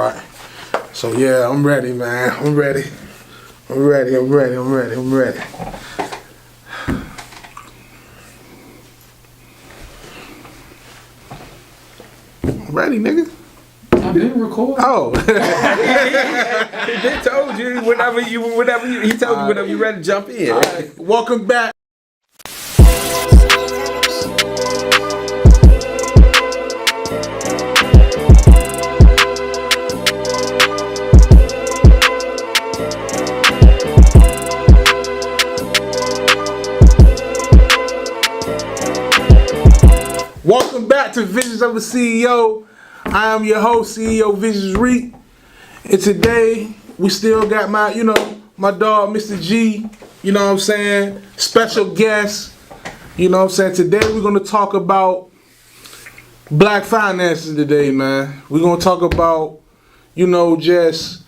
right. So yeah, I'm ready, man. I'm ready. I'm ready. I'm ready. I'm ready. I'm ready. I'm ready, nigga. I didn't record. Oh. He been told you whenever he told you whenever you ready to jump in. Right. Welcome back. Welcome back to Visions of a CEO. I am your host, CEO Visions Reek. And today, we still got my dog, Mr. G, you know what I'm saying? Special guest, you know what I'm saying? Today, we're going to talk about black finances today, man. We're going to talk about, just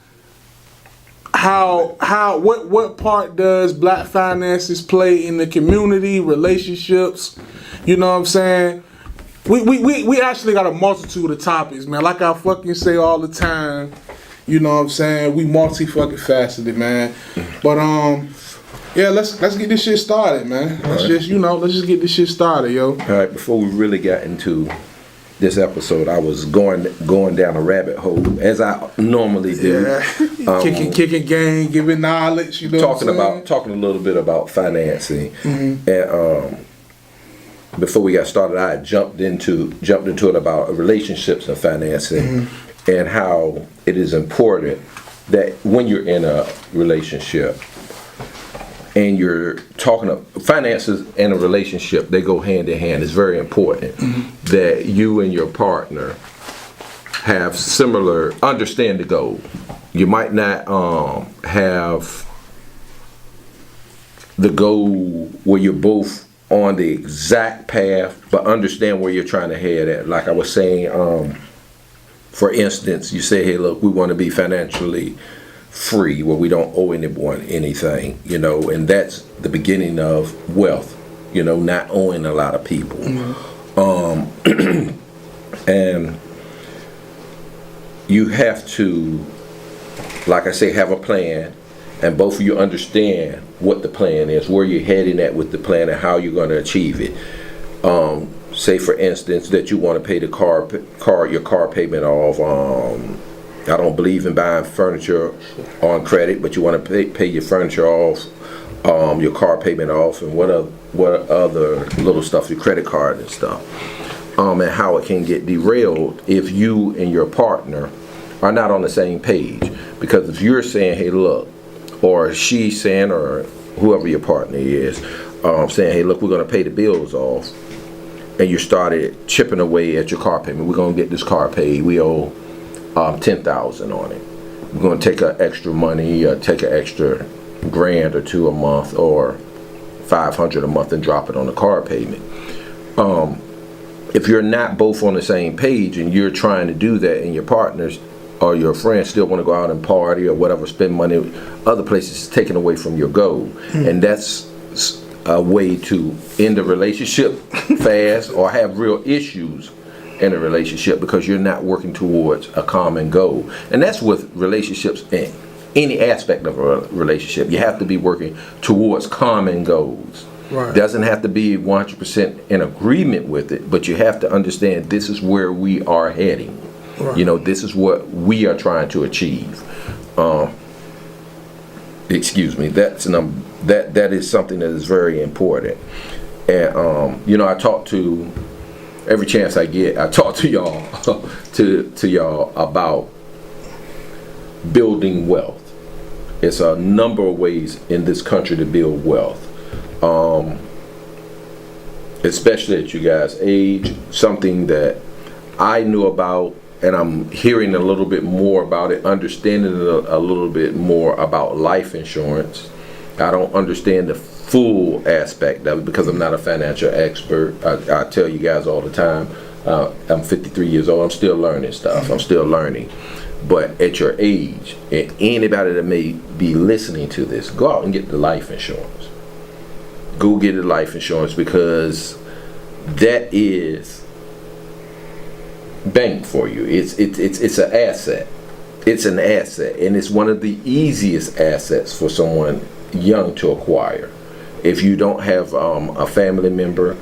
what part does black finances play in the community, relationships, you know what I'm saying? We actually got a multitude of topics, man. Like I fucking say all the time, you know what I'm saying? We multi-fucking-faceted, man. But yeah, let's get this shit started, man. Let's just get this shit started, yo. All right, before we really got into this episode, I was going down a rabbit hole as I normally do. Yeah. Kicking game, giving knowledge, you know. Talking a little bit about financing. Mm-hmm. And before we got started, I had jumped into it about relationships and financing, mm-hmm. and how it is important that when you're in a relationship and you're talking of finances and a relationship, they go hand in hand. It's very important, mm-hmm. that you and your partner have similar, understand the goal. You might not have the goal where you're both on the exact path, but understand where you're trying to head at. Like I was saying, for instance, you say, hey, look, we want to be financially free, where we don't owe anyone anything, and that's the beginning of wealth, not owing a lot of people. Mm-hmm. And you have to, like I say, have a plan, and both of you understand what the plan is, where you're heading at with the plan, and how you're going to achieve it. Say, for instance, that you want to pay your car payment off. I don't believe in buying furniture on credit, but you want to pay your furniture off, your car payment off, and what other little stuff, your credit card and stuff, and how it can get derailed if you and your partner are not on the same page. Because if you're saying, hey, look, or she's saying, or whoever your partner is, saying, hey, look, we're going to pay the bills off, and you started chipping away at your car payment. We're going to get this car paid. We owe $10,000 on it. We're going to take an extra money, take an extra $1,000 or $2,000 a month, or $500 a month, and drop it on the car payment. If you're not both on the same page, and you're trying to do that, and your partners or your friends still want to go out and party or whatever, spend money other places, taken away from your goal. Mm-hmm. And that's a way to end a relationship fast, or have real issues in a relationship, because you're not working towards a common goal. And that's with relationships in any aspect of a relationship. You have to be working towards common goals. Right. Doesn't have to be 100% in agreement with it, but you have to understand this is where we are heading. Right. This is what we are trying to achieve. Excuse me. That is something that is very important. And I talk to, every chance I get, I talk to y'all to y'all about building wealth. It's a number of ways in this country to build wealth. Especially at you guys' age, something that I knew about, and I'm hearing a little bit more about it, understanding a little bit more about life insurance. I don't understand the full aspect of it because I'm not a financial expert. I tell you guys all the time, I'm 53 years old, I'm still learning stuff, I'm still learning. But at your age, and anybody that may be listening to this, go out and get the life insurance. Go get the life insurance, because that is bank for you. It's an asset. It's an asset, and it's one of the easiest assets for someone young to acquire. If you don't have a family member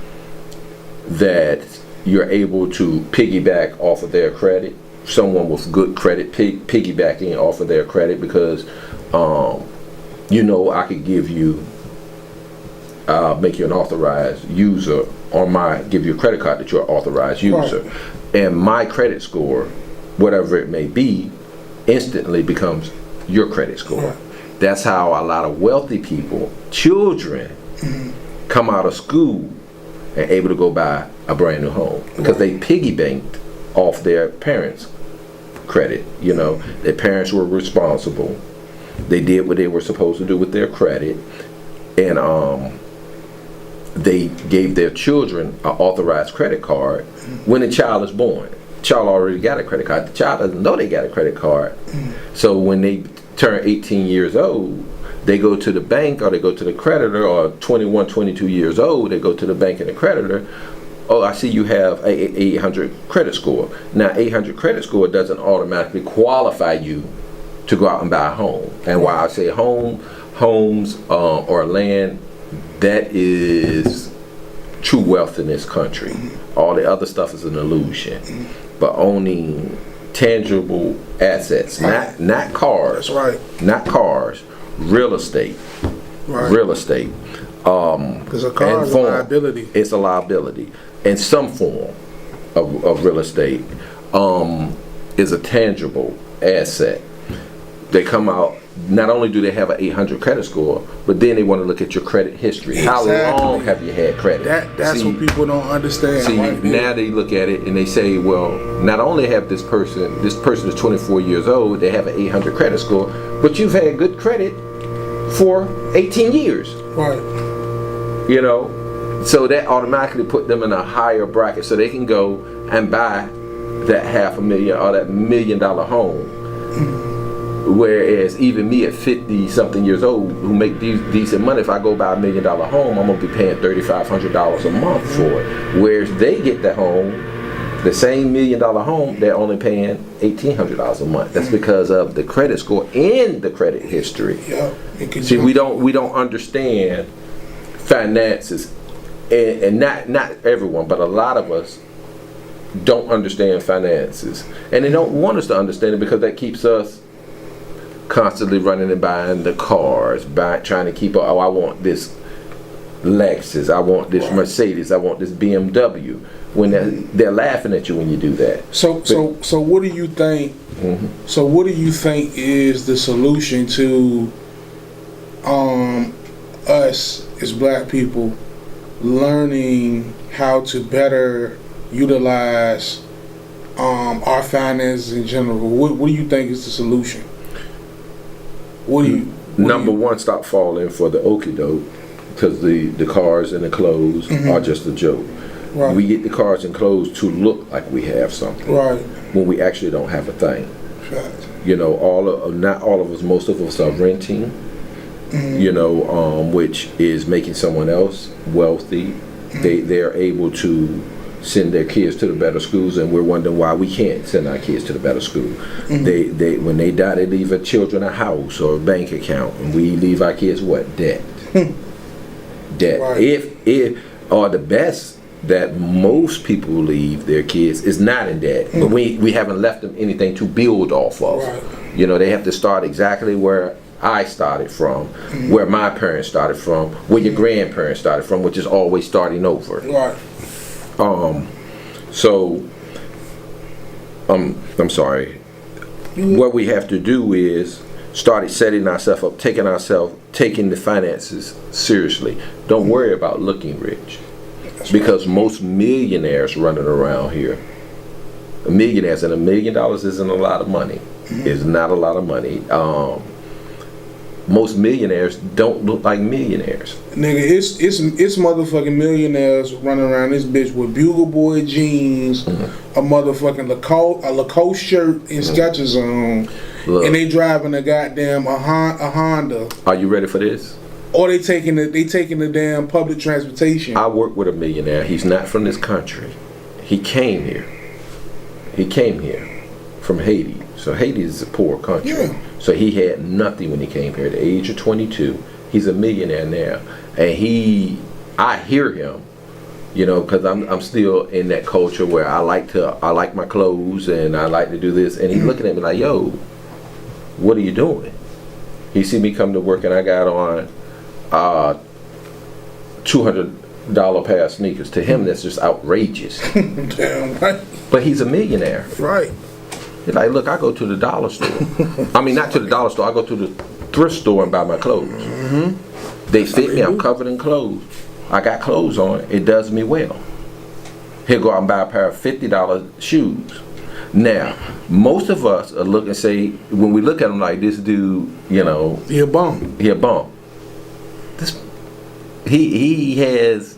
that you're able to piggyback off of their credit, someone with good credit piggybacking off of their credit, because I could give you, make you an authorized user, or give you a credit card that you're an authorized user, Right. and my credit score, whatever it may be, instantly becomes your credit score. Right. That's how a lot of wealthy people, children, come out of school and able to go buy a brand new home, because they piggy banked off their parents' credit. Their parents were responsible. They did what they were supposed to do with their credit, and they gave their children an authorized credit card when the child is born. The child already got a credit card. The child doesn't know they got a credit card. So when they turn 18 years old, they go to the bank, or they go to the creditor, or 21, 22 years old, they go to the bank and the creditor. Oh, I see you have a 800 credit score. Now, 800 credit score doesn't automatically qualify you to go out and buy a home. And while I say homes or land, that is true wealth in this country. All the other stuff is an illusion. But owning tangible assets, not cars. That's right. Not cars, real estate. Right. Real estate. Because a car is a liability. It's a liability. And some form of real estate is a tangible asset. They come out, not only do they have an 800 credit score, but then they want to look at your credit history. Exactly. How long have you had credit? That's what people don't understand. See, right? now they look at it and they say, well, not only have this person is 24 years old, they have an 800 credit score, but you've had good credit for 18 years. Right. So that automatically put them in a higher bracket, so they can go and buy that $500,000 or that $1 million home. Whereas even me at 50 something years old, who make decent money, if I go buy $1 million home, I'm gonna be paying $3,500 a month for it. Whereas they get the home, the same $1 million home, they're only paying $1,800 a month. That's because of the credit score and the credit history. Yeah. See, we don't understand finances, and not everyone, but a lot of us don't understand finances, and they don't want us to understand it, because that keeps us constantly running and buying the cars, trying to keep up. Oh, I want this Lexus, I want this Mercedes, I want this BMW. When they're laughing at you when you do that. So what do you think? So what do you think is the solution to us as black people learning how to better utilize our finances in general? What do you think is the solution? Number one, stop falling for the okie doke, because the cars and the clothes are just a joke. Right. We get the cars and clothes to look like we have something, Right. when we actually don't have a thing. Fact. Not all of us, most of us are renting, which is making someone else wealthy. They're able to send their kids to the better schools, and we're wondering why we can't send our kids to the better school. They when they die, they leave our children a house or a bank account, and we leave our kids what? Debt. Debt. Right. Or the best that most people leave their kids is not in debt, but we haven't left them anything to build off of. Right. They have to start exactly where I started from, where my parents started from, where your grandparents started from, which is always starting over. Right. I'm sorry. What we have to do is start setting ourselves up, taking the finances seriously. Don't worry about looking rich, because most millionaires running around here, millionaires, and $1 million isn't a lot of money. It's not a lot of money. Most millionaires don't look like millionaires. Nigga, it's motherfucking millionaires running around this bitch with Bugle Boy jeans, a motherfucking Lacoste shirt, and Skechers on, and they driving a goddamn a Honda. Are you ready for this? Or they taking the damn public transportation. I work with a millionaire. He's not from this country. He came here from Haiti, So Haiti is a poor country. Yeah. So he had nothing when he came here. At the age of 22, he's a millionaire now, and I hear him, you know, because I'm still in that culture where I like my clothes and I like to do this, and he's looking at me like, yo, what are you doing? He see me come to work and I got on $200 pair of sneakers. To him, that's just outrageous. Damn right. But he's a millionaire. Right. He's like, look, I go to the dollar store. I mean, not to the dollar store. I go to the thrift store and buy my clothes. Mm-hmm. They fit me. I'm covered in clothes. I got clothes on. It does me well. He'll go out and buy a pair of $50 shoes. Now, most of us are looking and say, when we look at him like, this dude, you know, He a bum. he a bum. He has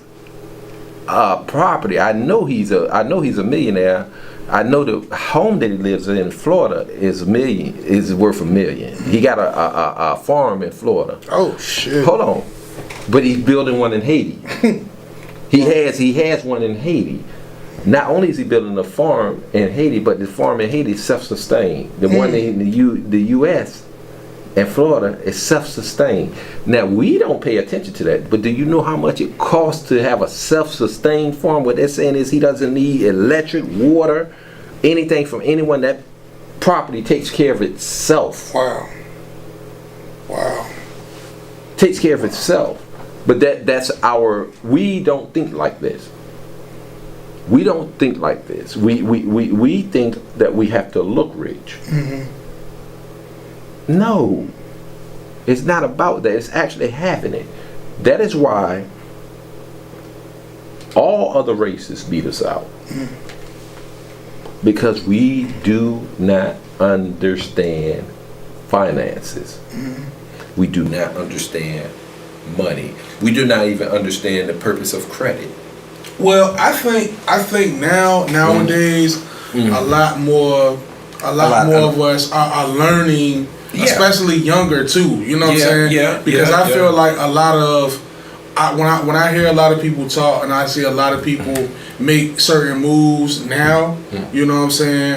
property. I know he's a millionaire. I know the home that he lives in Florida is worth $1 million. He got a farm in Florida. Oh shit. Hold on, but he's building one in Haiti. He has one in Haiti. Not only is he building a farm in Haiti, but the farm in Haiti is self-sustained. The one in the U.S. and Florida is self-sustained. Now, we don't pay attention to that, but do you know how much it costs to have a self-sustained farm? What they're saying is he doesn't need electric, water, anything from anyone. That property takes care of itself. Wow. Wow. Takes care of itself. But we don't think like this. We don't think like this. We think that we have to look rich. Mm-hmm. No, it's not about that. It's actually having it. That is why all other races beat us out. Because we do not understand finances. We do not understand money. We do not even understand the purpose of credit. Well, I think nowadays a lot more of us are learning, especially younger too. You know what I'm saying? Yeah. Because I feel like a lot of when I hear a lot of people talk and I see a lot of people make certain moves now, you know what I'm saying?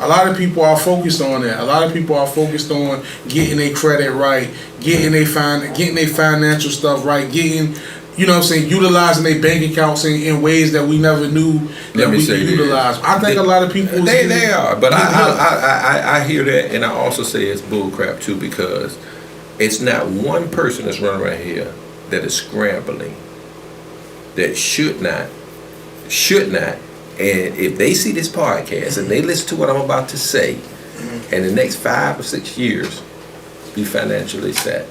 A lot of people are focused on that. A lot of people are focused on getting their credit right, getting their financial stuff right, getting, you know what I'm saying, utilizing their bank accounts in ways that we never knew that we could utilize. I think a lot of people they are, but I hear that, and I also say it's bullcrap too, because it's not one person that's running around here that is scrambling, that should not, and if they see this podcast and they listen to what I'm about to say, in the next 5 or 6 years, be financially set.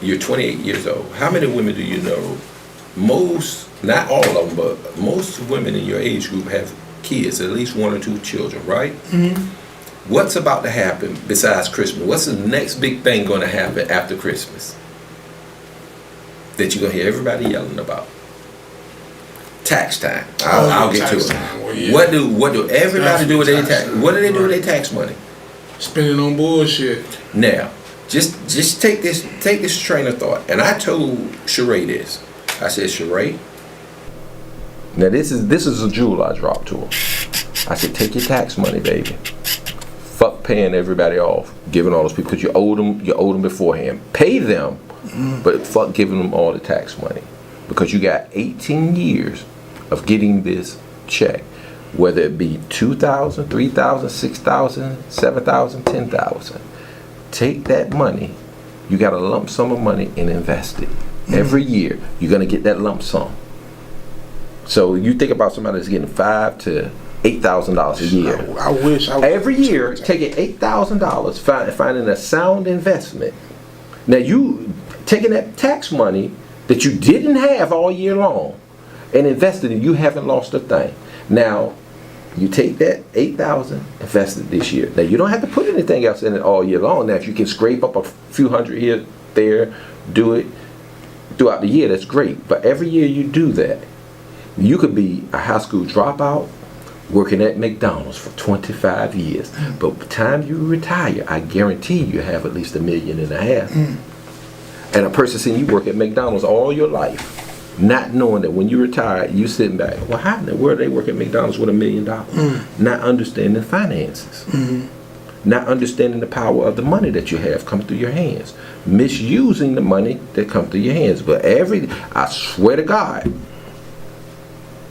You're 28 years old. How many women do you know? Most, not all of them, but most women in your age group have kids, at least 1 or 2 children, right? Mm-hmm. What's about to happen besides Christmas? What's the next big thing going to happen after Christmas that you're going to hear everybody yelling about? Tax time. I'll get to it. Well, yeah. What do everybody do with their tax? What do they do with their tax money? Spending on bullshit. Now, just take this train of thought. And I told Sheree this. I said, Sheree, now this is a jewel I dropped to her. I said, take your tax money, baby. Fuck paying everybody off, giving all those people, because you owe them beforehand. Pay them, but fuck giving them all the tax money, because you got 18 years of getting this check, whether it be $2,000, $3,000, $6,000, $7,000, $10,000. Take that money, you got a lump sum of money, and invest it. Every year, you're gonna get that lump sum. So you think about somebody that's getting $5,000 to $8,000 a year. I wish. Every year, taking $8,000, finding a sound investment. Now you taking that tax money that you didn't have all year long and invested in, you haven't lost a thing. Now, you take that $8,000, invest it this year. Now, you don't have to put anything else in it all year long. Now, if you can scrape up a few hundred here, there, do it throughout the year, that's great. But every year you do that, you could be a high school dropout, working at McDonald's for 25 years. But by the time you retire, I guarantee you have at least $1.5 million. And a person seeing you work at McDonald's all your life, not knowing that when you retire, you sitting back. Well, how in the world they work at McDonald's with $1 million? Not understanding finances. Not understanding the power of the money that you have come through your hands. Misusing the money that come through your hands. But I swear to God,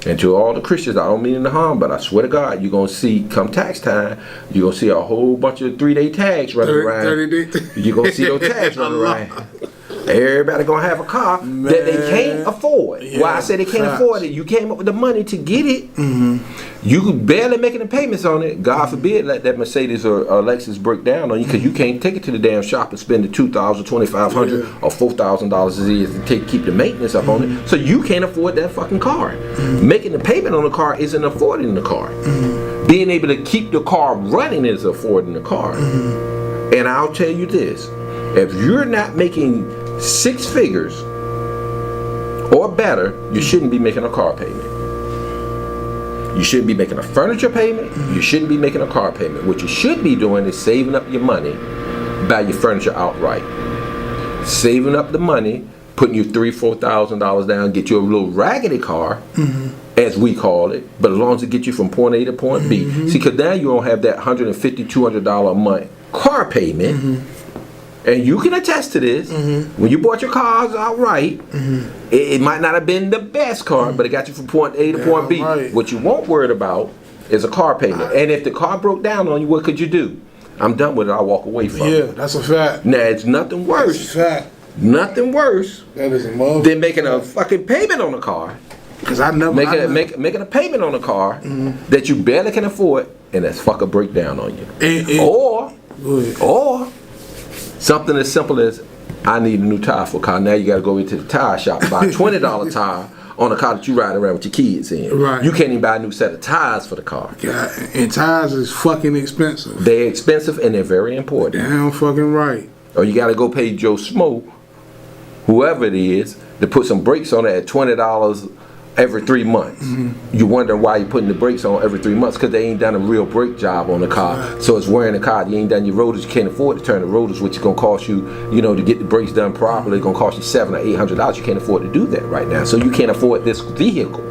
and to all the Christians, I don't mean any harm, but I swear to God, you're going to see, come tax time, you're going to see a whole bunch of 3-day tags running around. 30 days. You're going to see those tags running around. Everybody going to have a car that they can't afford. Yeah, Why I say they can't facts. afford it, you came up with the money to get it. You barely making the payments on it. God forbid let that Mercedes or Lexus break down on you, because you can't take it to the damn shop and spend the $2,000, $2,500 or $4,000 as it is to keep the maintenance up on it. So you can't afford that fucking car. Making the payment on the car isn't affording the car. Being able to keep the car running is affording the car. And I'll tell you this, if you're not making 6 figures or better, you shouldn't be making a car payment. You shouldn't be making a furniture payment. You shouldn't be making a car payment. What you should be doing is saving up your money, buy your furniture outright. Saving up the money, putting you $3,000-$4,000 down, get you a little raggedy car, as we call it, but as long as it gets you from point A to point B. See, because now you don't have that $150, $200 a month car payment. And you can attest to this. When you bought your cars outright, it might not have been the best car, but it got you from point A to point B. Right. What you won't worry about is a car payment. And if the car broke down on you, what could you do? I'm done with it. I'll walk away from Yeah, it. that's a fact. Now, it's nothing That's a worse. fact. Nothing worse That is a mother. than making a fucking payment on a car. Because I never. Making a payment on a car that you barely can afford, and that fucker break down on you. Or something as simple as, I need a new tire for a car. Now you got to go into the tire shop and buy a $20 tire on a car that you ride around with your kids in. Right. You can't even buy a new set of tires for the car. God, and tires is fucking expensive. They're expensive and they're very important. Damn fucking right. Or you got to go pay Joe Smo, whoever it is, to put some brakes on it at $20 every 3 months. You wonder why you're putting the brakes on every 3 months, because they ain't done a real brake job on the car. So it's wearing the car. You ain't done your rotors. You can't afford to turn the rotors, which is gonna cost you, to get the brakes done properly. It's gonna cost you $700 or $800. You can't afford to do that right now. So you can't afford this vehicle.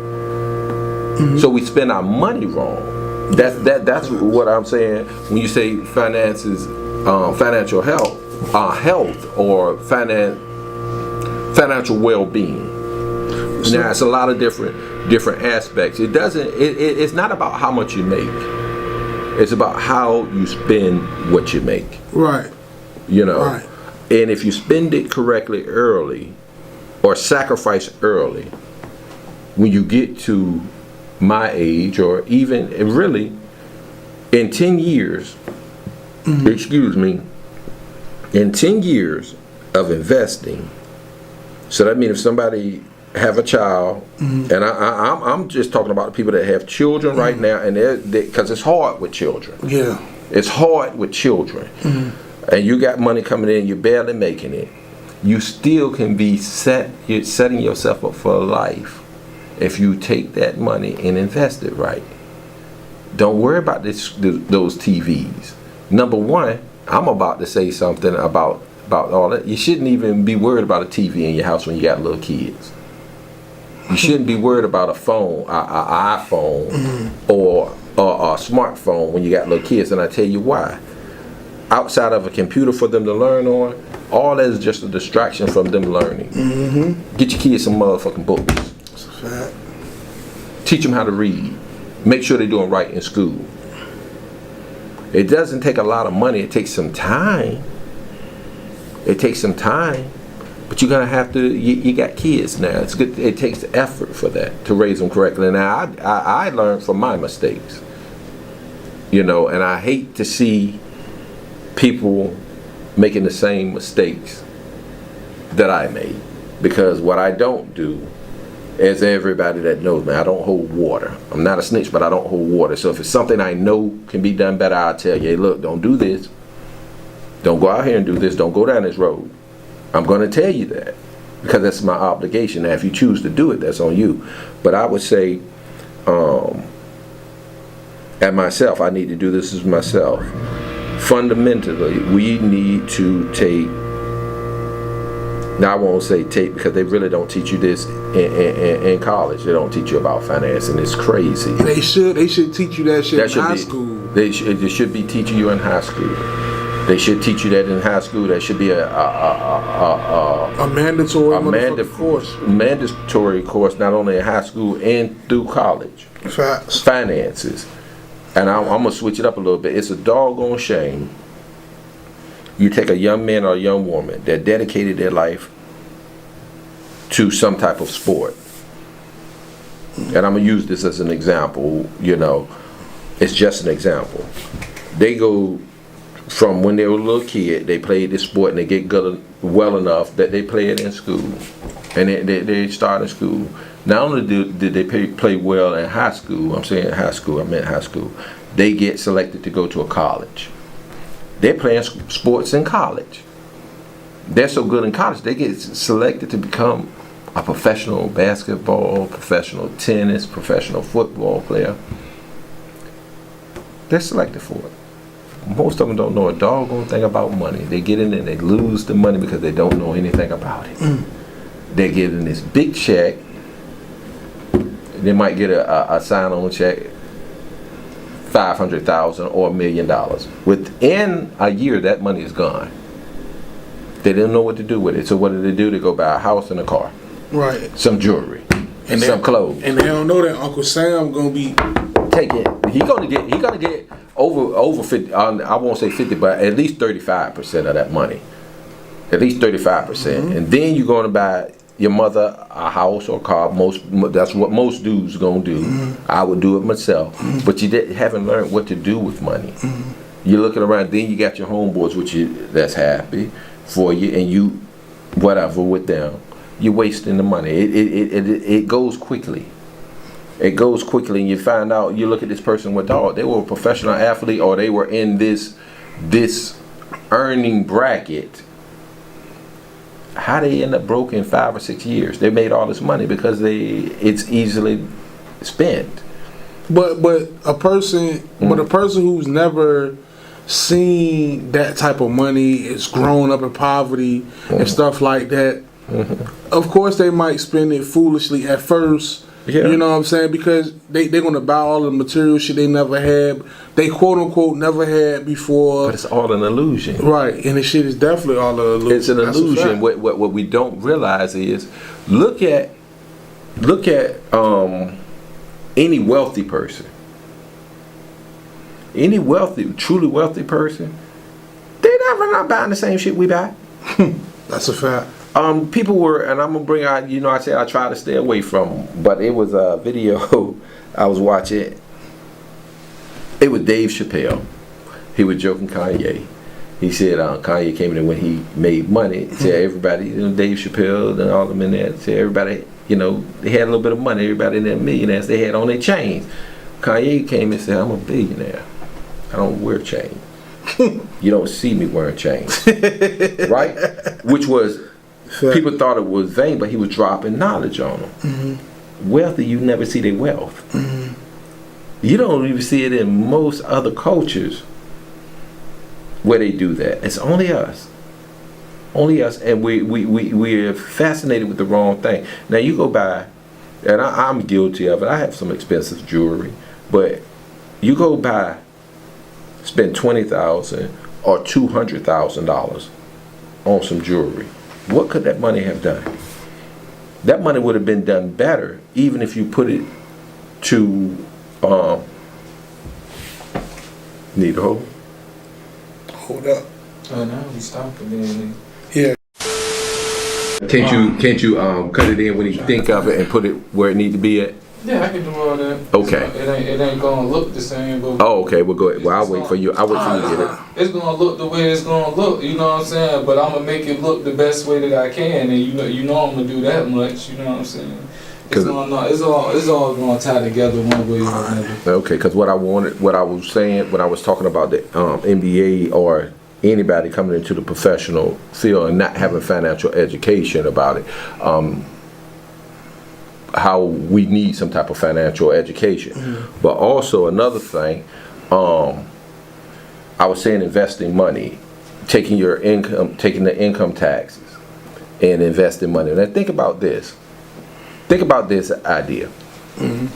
So we spend our money wrong. That's what I'm saying when you say finances, financial health or financial well-being. Now it's a lot of different aspects. It's not about how much you make. It's about how you spend what you make. Right. Right. And if you spend it correctly early, or sacrifice early, when you get to my age, or even really in 10 years, in 10 years of investing. So that means if somebody have a child, and I'm just talking about the people that have children right now, and because it's hard with children. Yeah. It's hard with children, and you got money coming in, you're barely making it. You still can be you're setting yourself up for life if you take that money and invest it right. Don't worry about those TVs. Number one, I'm about to say something about all that. You shouldn't even be worried about a TV in your house when you got little kids. You shouldn't be worried about a phone, an iPhone, or a smartphone when you got little kids, and I tell you why. Outside of a computer for them to learn on, all that is just a distraction from them learning. Get your kids some motherfucking books. That's a fact. Teach them how to read. Make sure they're doing right in school. It doesn't take a lot of money. It takes some time. But you're gonna have to. You got kids now. It's good. It takes effort for that to raise them correctly. Now I learned from my mistakes. And I hate to see people making the same mistakes that I made, because what I don't do, as everybody that knows me, I don't hold water. I'm not a snitch, but I don't hold water. So if it's something I know can be done better, I'll tell you, hey, look, don't do this. Don't go out here and do this. Don't go down this road. I'm going to tell you that, because that's my obligation. Now, if you choose to do it, that's on you. But I would say, at myself, I need to do this as myself. Fundamentally, we need to take Now I won't say take because they really don't teach you this in college. They don't teach you about financing. It's crazy. They should teach you that shit in high school. They should be teaching you in high school. They should teach you that in high school. That should be a mandatory course, not only in high school and through college. Facts. Finances. And I'm gonna switch it up a little bit. It's a doggone shame. You take a young man or a young woman that dedicated their life to some type of sport. And I'm gonna use this as an example, it's just an example. They go from when they were a little kid, they played this sport and they get good well enough that they play it in school. And they start in school. Not only did they play well in high school, I meant high school, they get selected to go to a college. They're playing sports in college. They're so good in college, they get selected to become a professional basketball, professional tennis, professional football player. They're selected for it. Most of them don't know a doggone thing about money. They get in there and they lose the money because they don't know anything about it. They're getting this big check. They might get a sign-on check, $500,000 or $1 million. Within a year, that money is gone. They didn't know what to do with it. So what do? They go buy a house and a car, right? Some jewelry, and some clothes. And they don't know that Uncle Sam gonna be taking. He gonna get over 50. I won't say 50, but at least 35% of that money. At least 35%, and then you're gonna buy your mother a house or a car. That's what most dudes gonna do. I would do it myself, but you haven't learned what to do with money. You're looking around, then you got your homeboys with you that's happy for you, and you whatever with them. You're wasting the money. It goes quickly. It goes quickly, and you find out. You look at this person with they were a professional athlete, or they were in this earning bracket. How they end up broke in 5 or 6 years? They made all this money because it's easily spent. But a person who's never seen that type of money, is grown up in poverty and stuff like that. Of course, they might spend it foolishly at first. Yeah. You know what I'm saying? Because they're gonna buy all the material shit they never had. They quote unquote never had before. But it's all an illusion. Right, and the shit is definitely all an illusion. It's an illusion. What we don't realize is look at any wealthy person. Any truly wealthy person, they're not buying the same shit we buy. That's a fact. People were, and I'm gonna bring out, I said I try to stay away from them, but it was a video I was watching. It was Dave Chappelle. He was joking Kanye. He said Kanye came in when he made money. He said everybody, Dave Chappelle and all them in there, said everybody, they had a little bit of money. Everybody in there millionaires, they had on their chains. Kanye came and said, I'm a billionaire. I don't wear chains. You don't see me wearing chains. Right? Which was, people thought it was vain, but he was dropping knowledge on them. Wealthy, you never see their wealth. You don't even see it in most other cultures where they do that. It's only us. Only us, and we're fascinated with the wrong thing. Now you go buy, and I'm guilty of it. I have some expensive jewelry, but you go buy, spend $20,000 or $200,000 on some jewelry. What could that money have done? That money would have been done better, even if you put it to need a hold? Hold up. Oh no, we stopped it then. Yeah. Can't you cut it in when you think of it and put it where it need to be at? Yeah, I can do all that. Okay. It ain't gonna look the same. But oh, okay. Well, go ahead. Well, I'll wait for you. I'll wait for you to get it. It's gonna look the way it's gonna look. You know what I'm saying? But I'm gonna make it look the best way that I can, and you know I'm gonna do that much. You know what I'm saying? It's all gonna tie together one way or another. Okay, because what I was saying when I was talking about the NBA or anybody coming into the professional field and not having financial education about it, how we need some type of financial education. But also another thing, I was saying investing money, taking the income taxes, and investing money. Now think about this. Think about this idea. And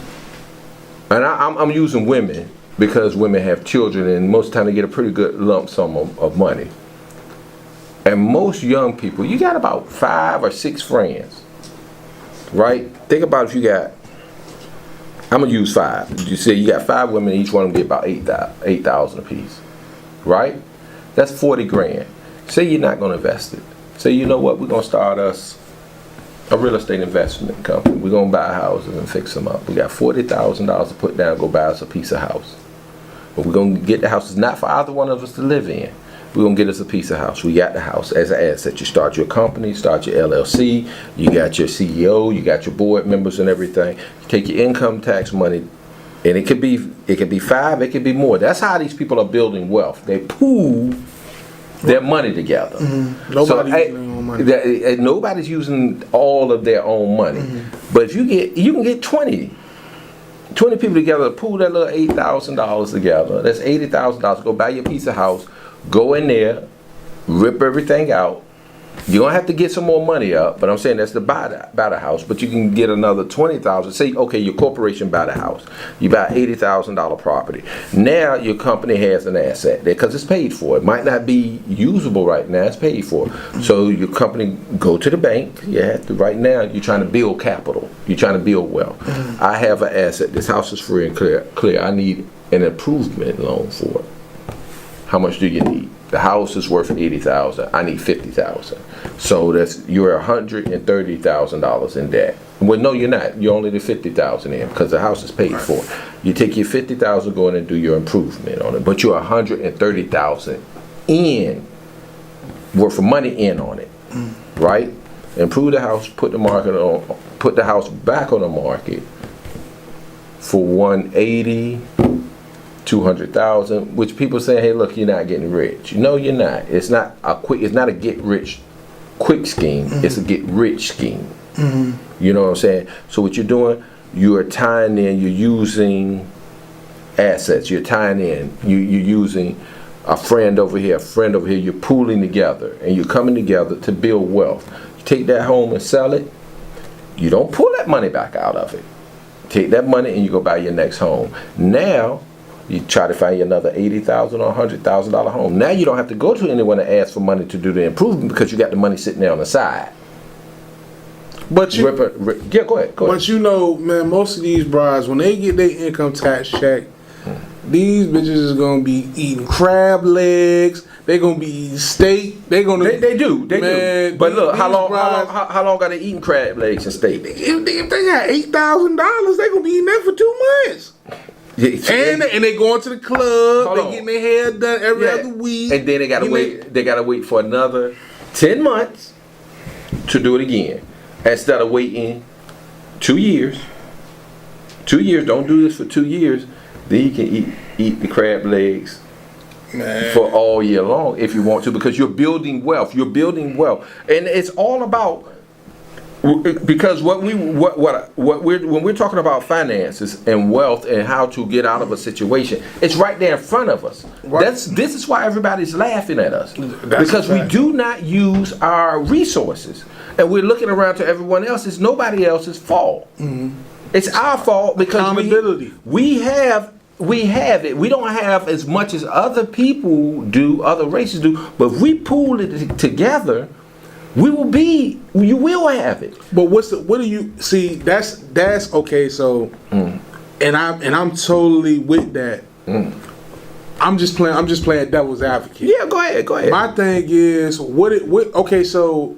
I'm using women because women have children, and most of the time they get a pretty good lump sum of money. And most young people, you got about 5 or 6 friends, right? Think about if you got, I'm gonna use 5. You say you got 5 women, each one of them get about 8,000 a piece, right? That's 40 grand. Say you're not gonna invest it. Say, you know what, we're gonna start us a real estate investment company. We're gonna buy houses and fix them up. We got $40,000 to put down, go buy us a piece of house. But we're gonna get the houses not for either one of us to live in. We're gonna get us a piece of house. We got the house as an asset. You start your company, start your LLC, you got your CEO, you got your board members and everything. You take your income tax money, and it could be 5, it could be more. That's how these people are building wealth. They pool their money together. Nobody's using their own money. Nobody's using all of their own money. But if you can get 20 people together to pool that little $8,000 together. That's $80,000. Go buy your piece of house. Go in there, rip everything out. You're gonna have to get some more money up, but I'm saying that's to buy the house. But you can get another $20,000. Say, okay, your corporation buy the house. You buy $80,000 property. Now your company has an asset there because it's paid for. It might not be usable right now. It's paid for. So your company go to the bank. You have to. Right now you're trying to build capital. You're trying to build wealth. I have an asset. This house is free and clear. I need an improvement loan for it. How much do you need? The house is worth $80,000. I need $50,000. So you're $130,000 in debt. Well, no, you're not. You're only the $50,000 in because the house is paid for. You take your $50,000, go in and do your improvement on it, but you're $130,000 in worth of money in on it, right? Improve the house, put the house back on the market for $180,000. 200,000, which people say, hey, look, you're not getting rich. No, you're not. It's not a get rich quick scheme. It's a get rich scheme. You know what I'm saying? So what you're doing, you are tying in, you're using assets. You're tying in. You're using a friend over here, you're pooling together, and you're coming together to build wealth. You take that home and sell it. You don't pull that money back out of it. Take that money and you go buy your next home. Now, you try to find another $80,000 or $100,000 home. Now you don't have to go to anyone to ask for money to do the improvement because you got the money sitting there on the side. But yeah, go ahead. But you know, man, most of these brides, when they get their income tax check, these bitches is gonna be eating crab legs. They gonna be eating steak. They do. But look, how long got they eating crab legs and steak? If they got $8,000, they gonna be eating that for 2 months. And they going to the club. They getting their hair done every other week. And then they gotta wait. They gotta wait for another 10 months to do it again, instead of waiting 2 years. 2 years. Don't do this for 2 years. Then you can eat the crab legs for all year long if you want to, because you're building wealth. You're building wealth, and it's all about. Because when we're talking about finances and wealth and how to get out of a situation, it's right there in front of us. Right. This is why everybody's laughing at us, because we do not use our resources, and we're looking around to everyone else. It's nobody else's fault. It's our fault because accountability. We have it. We don't have as much as other people do, other races do, but if we pool it together, you will have it. But what do you see? That's okay. So, and I'm totally with that. I'm just playing devil's advocate. Yeah, go ahead. My thing is what is the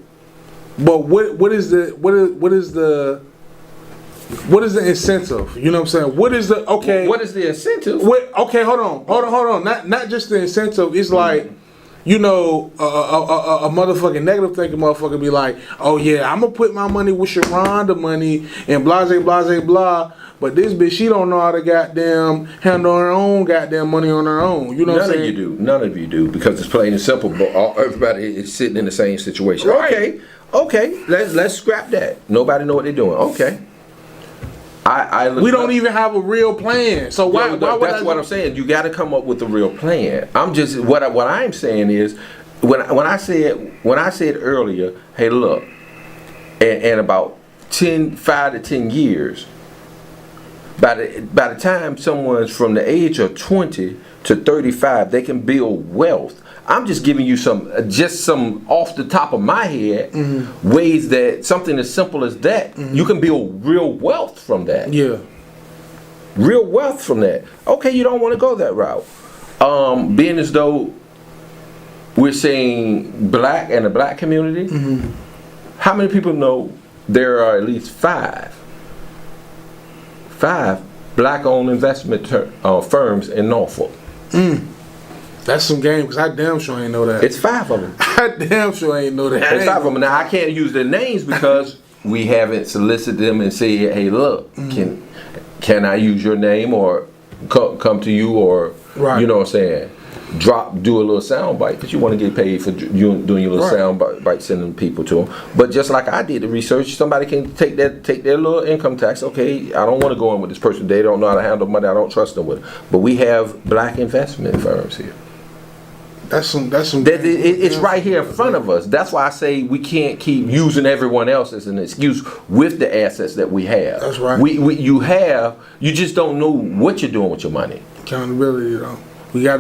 incentive? You know what I'm saying? What is the incentive? Okay, hold on. Not just the incentive. It's like, you know, a motherfucking negative thinking motherfucker be like, oh yeah, I'm gonna put my money with Sharonda money and blah. But this bitch, she don't know how to goddamn handle her own goddamn money on her own. You know what I'm saying? None of you do, because it's plain and simple. But everybody is sitting in the same situation. Right. Okay. Let's scrap that. Nobody know what they're doing. Okay. We don't even have a real plan. So why would that's what I'm saying. You got to come up with a real plan. What I'm saying is, when I said earlier, hey, look, and about 5 to 10 years, by the time someone's from the age of 20 to 35, they can build wealth. I'm just giving you some off the top of my head ways that something as simple as that, you can build real wealth from that. Yeah. Real wealth from that. Okay, you don't want to go that route. Being as though we're saying black and the black community, how many people know there are at least five black-owned investment firms in Norfolk? That's some game, because I damn sure ain't know that. It's 5 of them. I damn sure ain't know that. It's 5 of them. Now, I can't use their names because we haven't solicited them and said, hey, look, can I use your name or come to you, or, you know what I'm saying, do a little sound bite, because you want to get paid for you doing your little sound bite, sending people to them. But just like I did the research, somebody can take their little income tax. Okay, I don't want to go in with this person. They don't know how to handle money. I don't trust them with it. But we have black investment firms here. That's some. It's right here in front of us. That's why I say we can't keep using everyone else as an excuse with the assets that we have. That's right. You just don't know what you're doing with your money. Accountability, though. We have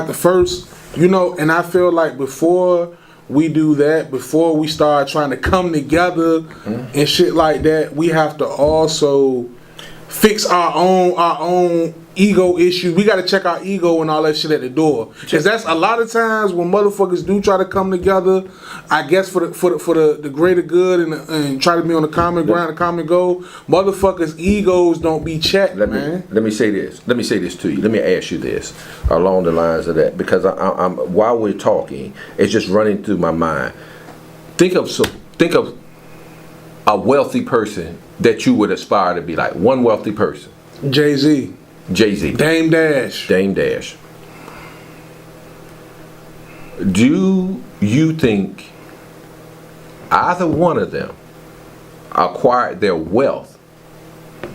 to first, and I feel like before we do that, before we start trying to come together and shit like that, we have to also fix our own ego issues. We got to check our ego and all that shit at the door, because that's a lot of times when motherfuckers do try to come together, I guess for the greater good and try to be on the common ground, the common goal. Motherfuckers' egos don't be checked, man. Let me say this to you. Let me ask you this along the lines of that, because I'm while we're talking, it's just running through my mind. Think of a wealthy person that you would aspire to be like. One wealthy person. Jay-Z. Dame Dash. Do you think either one of them acquired their wealth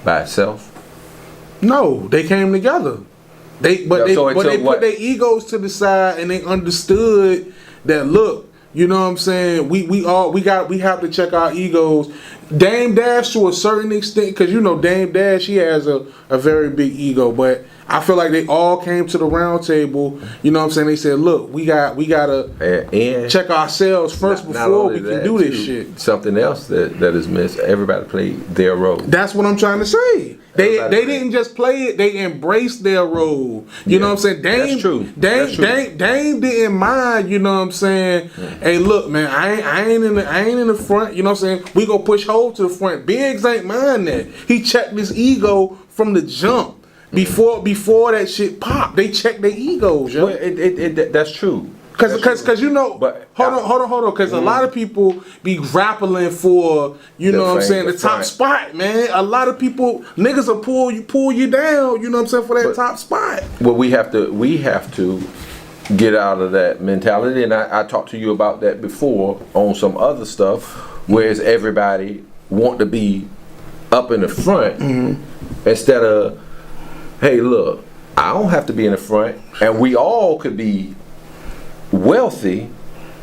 by itself? No, they came together. They put their egos to the side, and they understood that, look, you know what I'm saying, we have to check our egos. Dame Dash to a certain extent, because Dame Dash, he has a very big ego, but I feel like they all came to the round table. You know what I'm saying? They said, look, we gotta check ourselves first before we can do this shit. Something else that is missed, everybody played their role. That's what I'm trying to say. They didn't just play it, they embraced their role. You know what I'm saying? That's true. Dame didn't mind, you know what I'm saying? Hey, look, man, I ain't in the front, you know what I'm saying? We go push Hov to the front. Biggs ain't mind that. He checked his ego from the jump. Before that shit popped, they checked their egos, yo. Well, that's true. Cause hold on, cause a lot of people be grappling for, know what I'm saying, the top spot, man. A lot of people, niggas will pull you down, you know what I'm saying, for that top spot. Well, we have to get out of that mentality, and I talked to you about that before on some other stuff, whereas everybody want to be up in the front instead of, hey, look, I don't have to be in the front, and we all could be wealthy,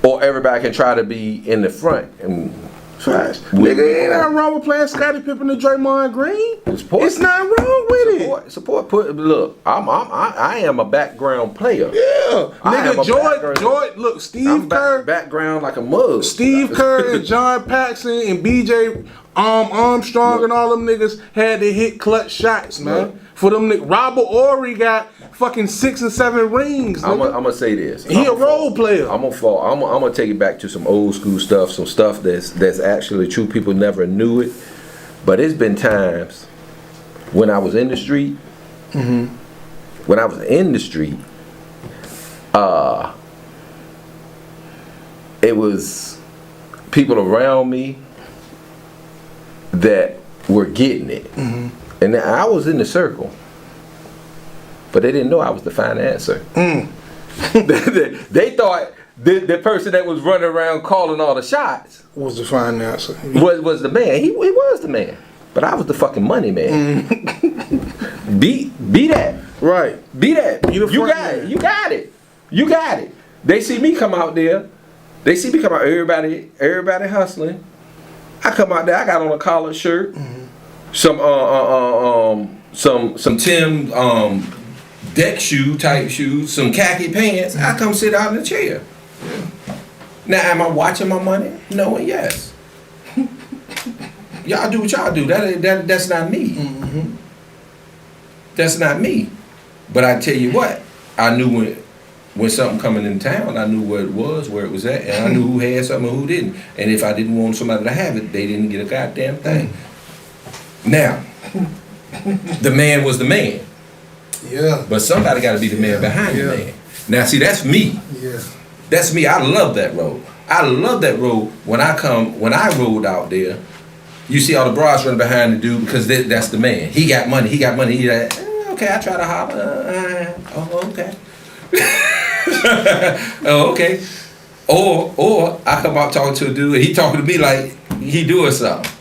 or everybody can try to be in the front. And nigga, ain't nothing wrong with playing Scottie Pippen and Draymond Green. It's not wrong with it. Support. Look, I am a background player. Yeah, nigga, Jordan. Look, Steve Kerr. Background like a mug. Steve Kerr and John Paxson and B.J. Armstrong and all them niggas had to hit clutch shots, man. For them niggas, Robert Ory got fucking 6 and 7 rings. I'm gonna say this. He a role player. I'm gonna take it back to some old school stuff, some stuff that's actually true. People never knew it, but it's been times when I was in the street. When I was in the street, it was people around me that were getting it. And I was in the circle, but they didn't know I was the financier. They thought the person that was running around calling all the shots was the financier. Was the man. He was the man, but I was the fucking money man. Be that. Right. Be that. You got it. You got it. They see me come out there. They see me come out. Everybody hustling. I come out there. I got on a collared shirt, some Tim deck shoe type shoes, some khaki pants. I come sit out in the chair. Now, am I watching my money? No and yes. Y'all do what y'all do. That's not me. That's not me. But I tell you what, I knew when something coming in town, I knew where it was at, and I knew who had something and who didn't. And if I didn't want somebody to have it, they didn't get a goddamn thing. Now, the man was the man. Yeah. But somebody got to be the man behind the man. Now, see, that's me. Yeah. That's me. I love that road. I love that road. When I rode out there, you see all the bras running behind the dude because that's the man. He got money. He like, okay, I try to holler. Oh, okay. Oh, okay. Or I come out talking to a dude and he talking to me like he doing something.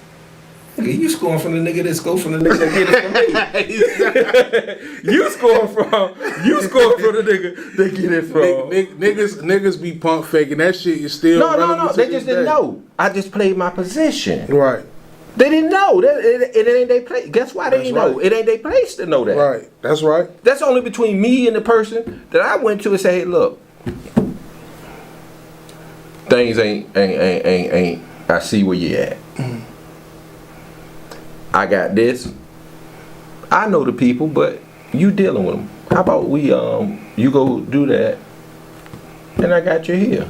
You scoring from the nigga that score from the nigga that get it from me. You scoring from the nigga that get it from. Niggas be pump faking. That shit is still No. relevant to They this just didn't day. know. I just played my position. Right. They didn't know. It ain't they place. Guess why they didn't know? right. It ain't they place to know that. Right. That's right. That's only between me and the person that I went to and say, hey, look, things ain't. I see where you at. I got this. I know the people, but you dealing with them. How about we you go do that, and I got you here.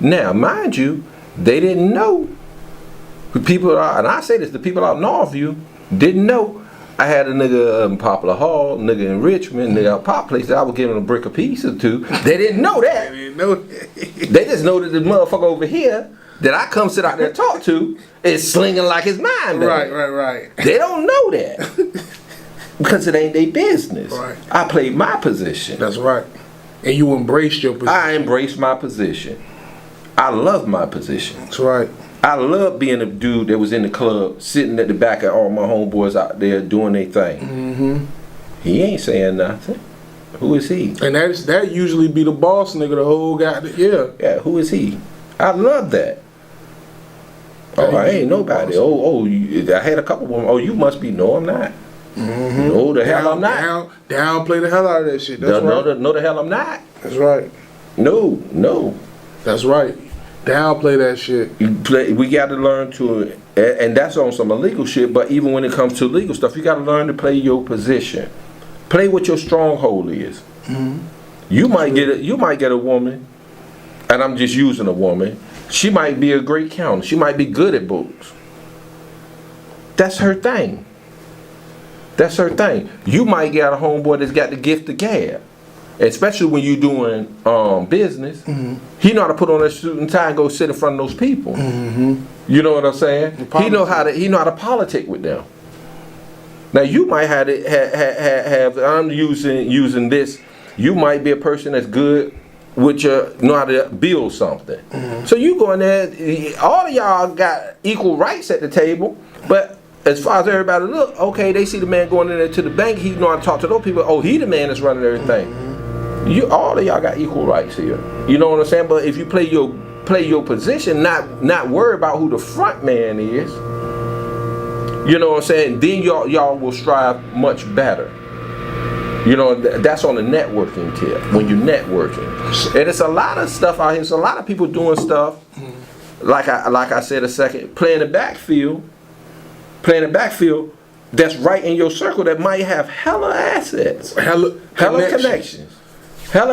Now, mind you, they didn't know. The people and I say this, the people out in Northview didn't know. I had a nigga in Poplar Hall, nigga in Richmond, nigga out Pop Place that I was giving a brick a piece or two. They didn't know that. I didn't know. They just know that the motherfucker over here that I come sit out there and talk to is slinging like his mind. Right. They don't know that because it ain't their business. Right. I played my position. That's right. And you embraced your position. I embraced my position. I love my position. That's right. I love being a dude that was in the club, sitting at the back of all my homeboys out there doing their thing. Mm-hmm. He ain't saying nothing. Who is he? And that usually be the boss nigga, the whole guy. Yeah, who is he? I love that. Oh, I ain't nobody. I had a couple of them. Oh, you must be. No, I'm not. Mm-hmm. No, the hell I'm not. Downplay the hell out of that shit. That's right. No, the hell I'm not. That's right. No. That's right. Downplay that shit. We got to learn to, and that's on some illegal shit. But even when it comes to legal stuff, you got to learn to play your position. Play what your stronghold is. Mm-hmm. You might get a woman, and I'm just using a woman. She might be a great counter. She might be good at books. That's her thing. You might get a homeboy that's got the gift of gab. Especially when you're doing business. Mm-hmm. He know how to put on a suit and tie and go sit in front of those people. Mm-hmm. You know what I'm saying? He know how to politic with them. Now you might have I'm using this. You might be a person that's good with know how to build something. Mm-hmm. So you go in there, all of y'all got equal rights at the table, but as far as everybody look, okay, they see the man going in there to the bank, he know how to talk to those people. Oh, he the man that's running everything. Mm-hmm. All of y'all got equal rights here. You know what I'm saying? But if you play your position, not worry about who the front man is. You know what I'm saying? Then y'all will strive much better. You know, that's on the networking tip, when you're networking. And it's a lot of stuff out here. There's a lot of people doing stuff, like I said a second, playing the backfield that's right in your circle that might have hella assets. Hella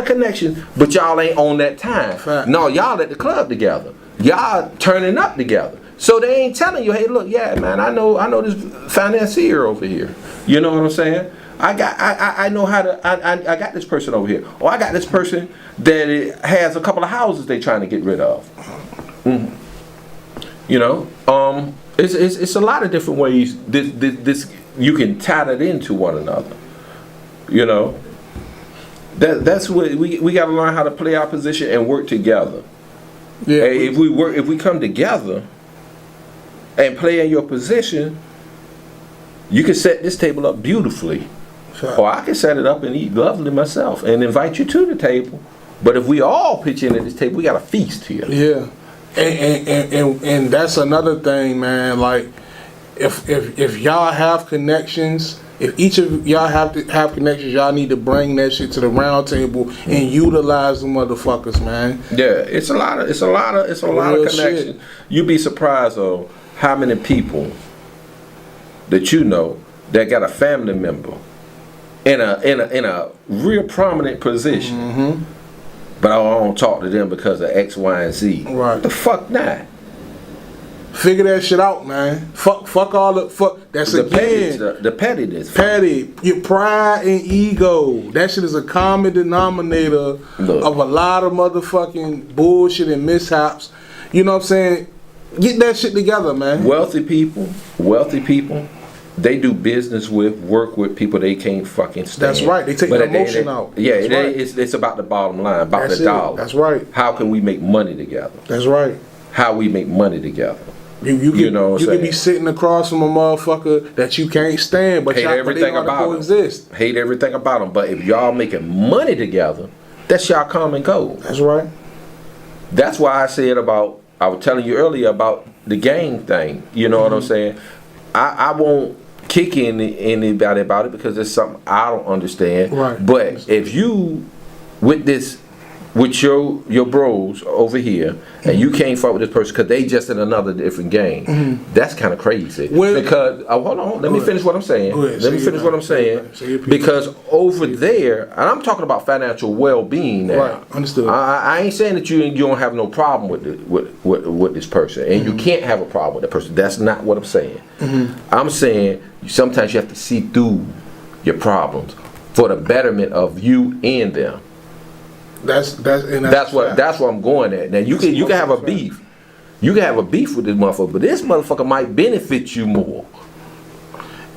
connections, but y'all ain't on that time. Fact. No, y'all at the club together. Y'all turning up together. So they ain't telling you, hey, look, yeah, man, I know this financier over here. You know what I'm saying? I know how to. I got this person over here, or I got this person that has a couple of houses they trying to get rid of. Mm-hmm. You know, it's a lot of different ways. This you can tie that into one another. You know, that's what we got to learn how to play our position and work together. Yeah. Hey, if we come together and play in your position, you can set this table up beautifully. Or I can set it up and eat lovely myself and invite you to the table. But if we all pitch in at this table, we got a feast here. Yeah, and that's another thing, man. Like, if y'all have connections, if each of y'all have to have connections, y'all need to bring that shit to the round table and utilize the motherfuckers, man. Yeah, it's a lot of Real connection. shit. You'd be surprised though how many people that you know that got a family member in a real prominent position. Mm-hmm. But I don't talk to them because of X, Y, and Z. Right. The fuck not. Figure that shit out, man. Fuck all the fuck. That's again. The pettiness. Petty, your pride and ego. That shit is a common denominator Look. of a lot of motherfucking bullshit and mishaps. You know what I'm saying? Get that shit together, man. Wealthy people, they do business with, work with people they can't fucking stand. That's right. They take But the at the end emotion of- out. Yeah, That's right. it's about the bottom line, about That's the it. dollar. That's right. How can we make money together? That's right. How we make money together? You know what I'm could be saying? sitting across from a motherfucker that you can't stand, but Hate y'all but they everything know how to about 'em. coexist. Hate everything about them. But if y'all making money together, that's y'all common goal. That's right. That's why I said about, I was telling you earlier about the gang thing. You know what I'm saying? I won't kick anybody about it because it's something I don't understand. Right. But if you, with your bros over here, and you can't fight with this person because they just in another different game, that's kind of crazy. Well- because, hold on, let me finish what I'm saying. Go ahead. Let me Say finish your what I'm piece. saying. Say your piece. Because over there, and I'm talking about financial well-being now. Right. Understood. I ain't saying that you don't have no problem with this person, and you can't have a problem with that person. That's not what I'm saying. I'm saying sometimes you have to see through your problems for the betterment of you and them. That's That's where I'm going at. Now you can have a beef. You can have a beef with this motherfucker, but this motherfucker might benefit you more.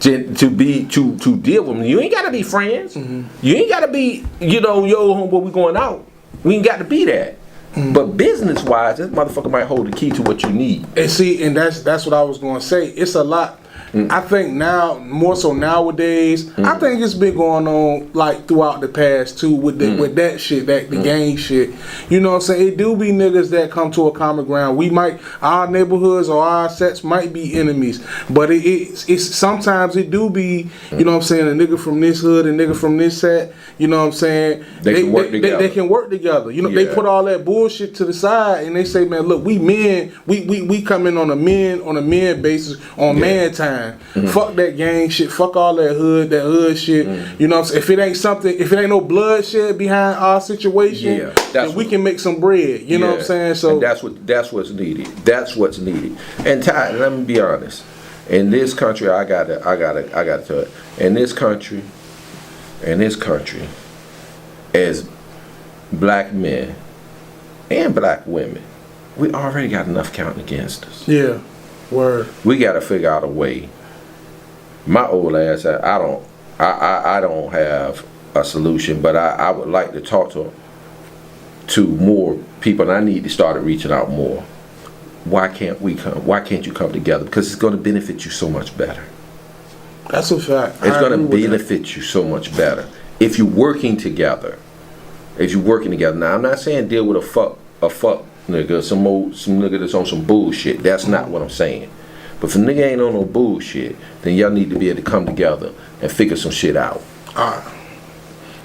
To deal with them. You ain't gotta be friends. You ain't gotta be, yo homeboy, we going out. We ain't got to be that. But business wise, this motherfucker might hold the key to what you need. And see, and that's what I was gonna say. It's a lot. I think now, more so nowadays, I think it's been going on like throughout the past too with that shit, the gang shit. You know what I'm saying? It do be niggas that come to a common ground. Our neighborhoods or our sets might be enemies, but it's sometimes it do be, you know what I'm saying, a nigga from this hood, a nigga from this set. You know what I'm saying? They can work together. They can work together. You know, Yeah. they put all that bullshit to the side and they say, man, look, we men, we come in on a men basis, on man time. Fuck that gang shit. Fuck all that hood shit. You know what I'm saying? If it ain't no bloodshed behind our situation, then we can make some bread. You know what I'm saying? So and that's what's needed. That's what's needed. And Ty, let me be honest. In this country, I gotta tell it. In this country, as black men and black women, we already got enough counting against us. yeah, word. We got to figure out a way. My old ass, I don't have a solution, but I would like to talk to more people, and I need to start reaching out more. Why can't we come? Why can't you come together? Because it's going to benefit you so much better. That's a fact. It's I going agree to with that. benefit you so much better if you're working together. Now, I'm not saying deal with a fuck nigga, some nigga that's on some bullshit. That's not what I'm saying. But if a nigga ain't on no bullshit, then y'all need to be able to come together and figure some shit out. Alright.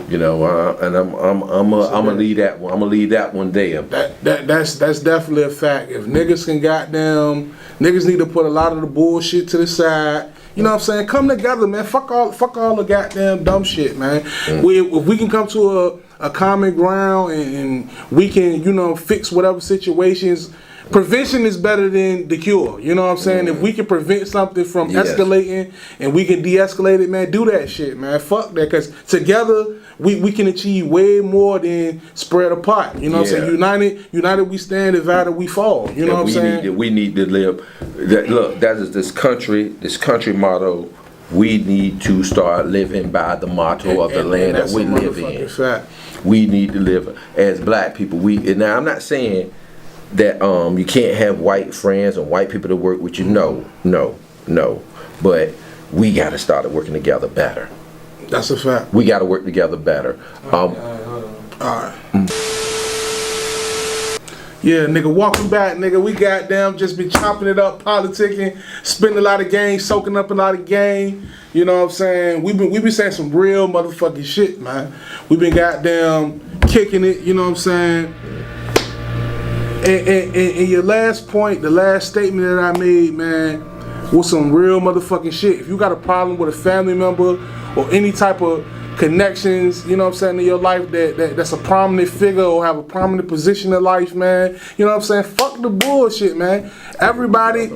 You know, and I'm gonna leave that one. I'm gonna leave that one there. That's definitely a fact. If niggas can niggas need to put a lot of the bullshit to the side. You know what I'm saying? Come together, man. Fuck all the goddamn dumb shit, man. If we can come to a common ground and we can, fix whatever situations. Prevention is better than the cure. You know what I'm saying? If we can prevent something from escalating and we can de-escalate it, man, do that shit, man. Fuck that, because together we can achieve way more than spread apart. You know what I'm saying? United we stand, divided we fall. You know what I'm saying? We need to live. Look, that is this country motto. We need to start living by the motto of the land that we live in. Fact. We need to live as black people. Now I'm not saying that you can't have white friends and white people to work with you. No. But we got to start working together better. That's a fact. We got to work together better. All right. Yeah, nigga, welcome back, nigga. We goddamn just been chopping it up, politicking, spending a lot of game, soaking up a lot of game. You know what I'm saying? We been saying some real motherfucking shit, man. We been goddamn kicking it, you know what I'm saying? And your last point, the last statement that I made, man, was some real motherfucking shit. If you got a problem with a family member or any type of connections, you know what I'm saying, in your life that's a prominent figure or have a prominent position in life, man, you know what I'm saying, fuck the bullshit, man. Everybody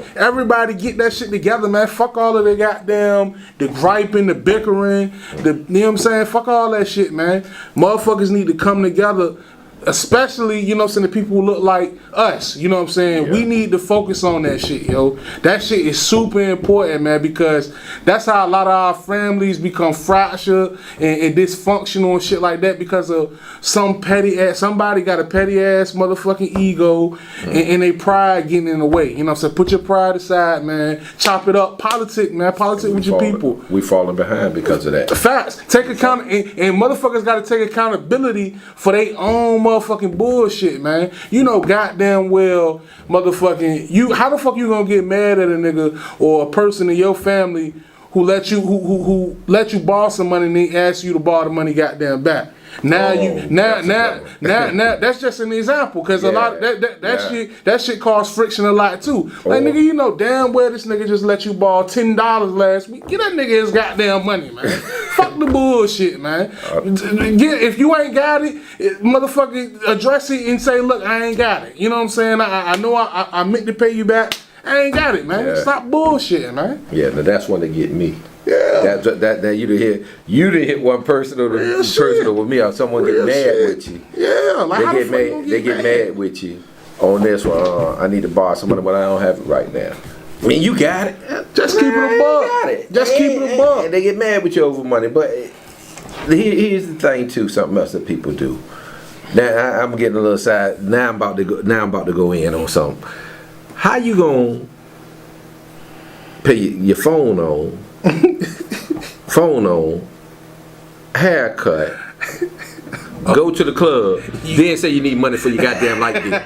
get that shit together, man. Fuck all of the goddamn, the griping, the bickering, you know what I'm saying, fuck all that shit, man. Motherfuckers need to come together. Especially, you know what I'm saying, the people who look like us, you know what I'm saying? Yeah. We need to focus on that shit, yo. That shit is super important, man, because that's how a lot of our families become fractured and dysfunctional and shit like that because of some petty ass, somebody got a petty ass motherfucking ego and they pride getting in the way. You know what I'm saying? Put your pride aside, man. Chop it up. Politic, man. Politic with your people. We falling behind because of that. Facts. Take account and motherfuckers got to take accountability for their own motherfucking bullshit, man. You know goddamn well, motherfucking, you, how the fuck you gonna get mad at a nigga or a person in your family who let you borrow some money and then ask you to borrow the money goddamn back? Now now that's just an example, cause a lot of that shit cause friction a lot too. Like nigga, you know damn well this nigga just let you borrow $10 last week. Get that nigga his goddamn money, man. Fuck the bullshit, man. If you ain't got it, motherfucker, address it and say, look, I ain't got it. You know what I'm saying? I know I meant to pay you back. I ain't got it, man. Yeah. Stop bullshitting, man. Yeah, now that's one that get me. Yeah. That you done hit one person or personal with me, or someone get mad with you. Yeah, like they get mad with you on this one. I need to borrow some money, but I don't have it right now. I mean, you got it. Just keep it a buck. Just keep it a buck. And they get mad with you over money, but here's the thing too. Something else that people do. Now I'm getting a little side. Now I'm about to go in on something. How you gonna pay your phone on? Haircut, go to the club, then say you need money for your goddamn light bill.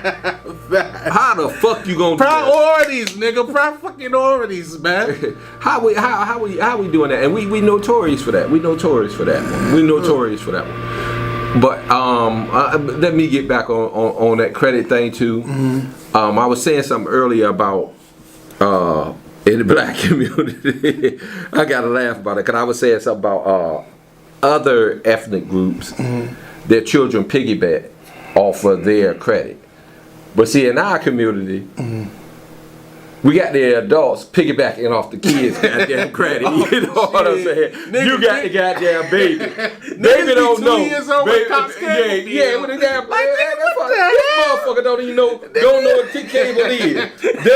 How the fuck you gonna do that? Priorities, nigga. Priorities, man. How we doing that? And we notorious for that. We notorious for that one. But let me get back on that credit thing too. Mm-hmm. I was saying something earlier about in the black community. I gotta laugh about it because I was saying something about other ethnic groups. Mm-hmm. Their children piggyback off of their credit, but see in our community. Mm-hmm. We got the adults piggybacking off the kids' goddamn credit. You know what I'm saying? Nigga, you got the goddamn baby. Baby don't know. Baby, yeah, with the damn like, this motherfucker don't even know. Don't know what cable is. They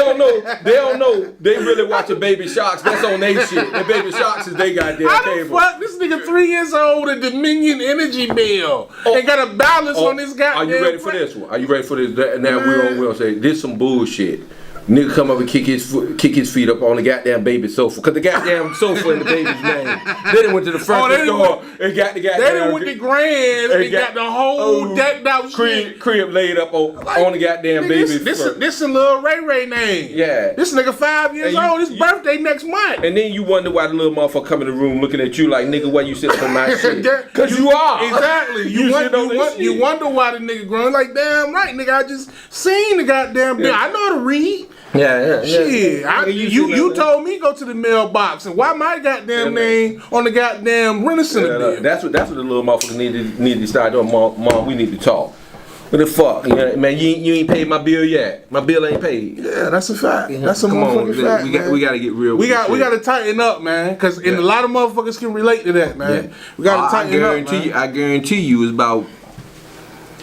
don't know. They really watching Baby Sharks. That's on they shit. The Baby Sharks is they goddamn cable. Fuck, this nigga 3 years old with a Dominion energy bill. They got a balance on this goddamn. Are you ready for this one? Are you ready for this? Now we'll say this some bullshit. Nigga come up and kick his feet up on the goddamn baby sofa. Cause the goddamn sofa in the baby's name. Then went to the furniture store and got the goddamn. They done went to Grands and got the whole decked out crib laid up on the goddamn baby. This a little Ray name. Yeah. This nigga 5 years old. His birthday next month. And then you wonder why the little motherfucker come in the room looking at you like, nigga, why you sitting on my shit? Cause you are. Exactly. You wonder why the nigga growing like damn right, nigga. I just seen the goddamn bill. I know how to read. Yeah. Shit, you told me go to the mailbox, and why my goddamn name on the goddamn rent center bill? That's what the little motherfucker need to start doing. Mom, we need to talk. What the fuck, man? You ain't paid my bill yet. My bill ain't paid. Yeah, that's a fact. That's a motherfucking fact. We gotta get real. We gotta tighten up, man. Because a lot of motherfuckers can relate to that, man. Yeah. We gotta tighten up, man. I guarantee you, it's about.